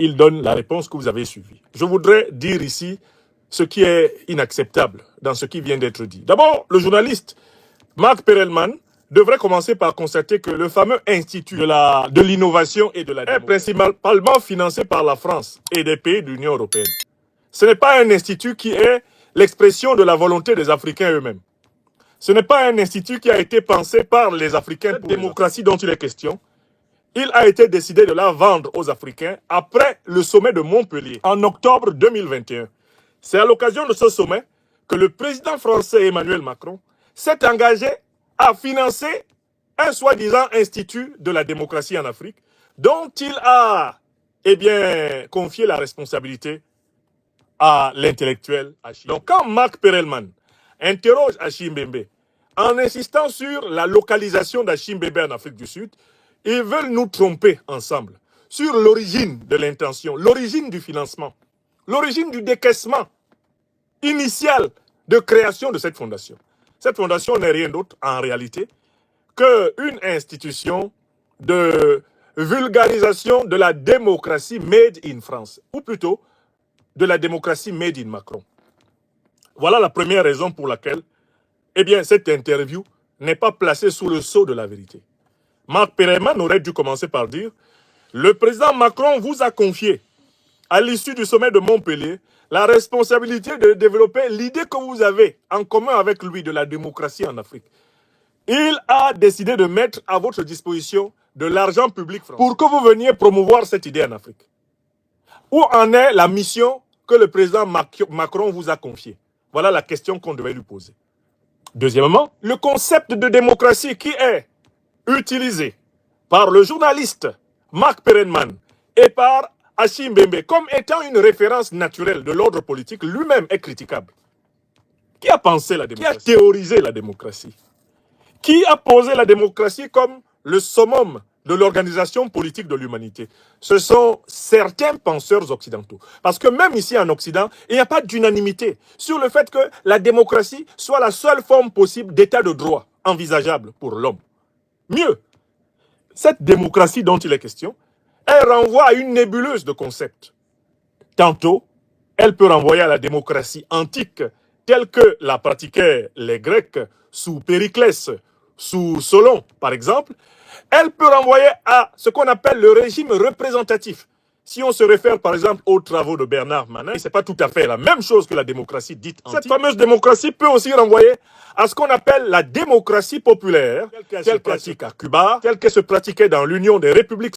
il donne la réponse que vous avez suivie. Je voudrais dire ici ce qui est inacceptable dans ce qui vient d'être dit. D'abord, le journaliste Marc Perelman devrait commencer par constater que le fameux Institut de l'innovation et de la démocratie est principalement financé par la France et des pays de l'Union européenne. Ce n'est pas un institut qui est l'expression de la volonté des Africains eux-mêmes. Ce n'est pas un institut qui a été pensé par les Africains pour la démocratie dont il est question. Il a été décidé de la vendre aux Africains après le sommet de Montpellier en octobre 2021. C'est à l'occasion de ce sommet que le président français Emmanuel Macron s'est engagé à financer un soi-disant institut de la démocratie en Afrique dont il a confié la responsabilité à l'intellectuel Achille. Donc quand Marc Perelman interroge Achille Mbembe en insistant sur la localisation d'Achille Mbembe en Afrique du Sud, ils veulent nous tromper ensemble sur l'origine de l'intention, l'origine du financement, l'origine du décaissement initial de création de cette fondation. Cette fondation n'est rien d'autre en réalité qu'une institution de vulgarisation de la démocratie made in France, ou plutôt de la démocratie made in Macron. Voilà la première raison pour laquelle cette interview n'est pas placée sous le sceau de la vérité. Marc Perelman aurait dû commencer par dire « Le président Macron vous a confié, à l'issue du sommet de Montpellier, la responsabilité de développer l'idée que vous avez en commun avec lui de la démocratie en Afrique. Il a décidé de mettre à votre disposition de l'argent public français pour que vous veniez promouvoir cette idée en Afrique. Où en est la mission que le président Macron vous a confiée? Voilà la question qu'on devait lui poser. Deuxièmement, le concept de démocratie qui est utilisé par le journaliste Marc Perelman et par Achille Mbembe comme étant une référence naturelle de l'ordre politique lui-même est critiquable. Qui a pensé la démocratie? Qui a théorisé la démocratie? Qui a posé la démocratie comme le summum de l'organisation politique de l'humanité? Ce sont certains penseurs occidentaux. Parce que même ici en Occident, il n'y a pas d'unanimité sur le fait que la démocratie soit la seule forme possible d'état de droit envisageable pour l'homme. Mieux, cette démocratie dont il est question, elle renvoie à une nébuleuse de concepts. Tantôt, elle peut renvoyer à la démocratie antique, telle que la pratiquaient les Grecs sous Périclès, sous Solon, par exemple. Elle peut renvoyer à ce qu'on appelle le régime représentatif. Si on se réfère, par exemple, aux travaux de Bernard Manin, ce n'est pas tout à fait la même chose que la démocratie dite antique. Cette fameuse démocratie peut aussi renvoyer à ce qu'on appelle la démocratie populaire, telle qu'elle se pratique à Cuba, telle qu'elle se pratiquait dans l'Union des républiques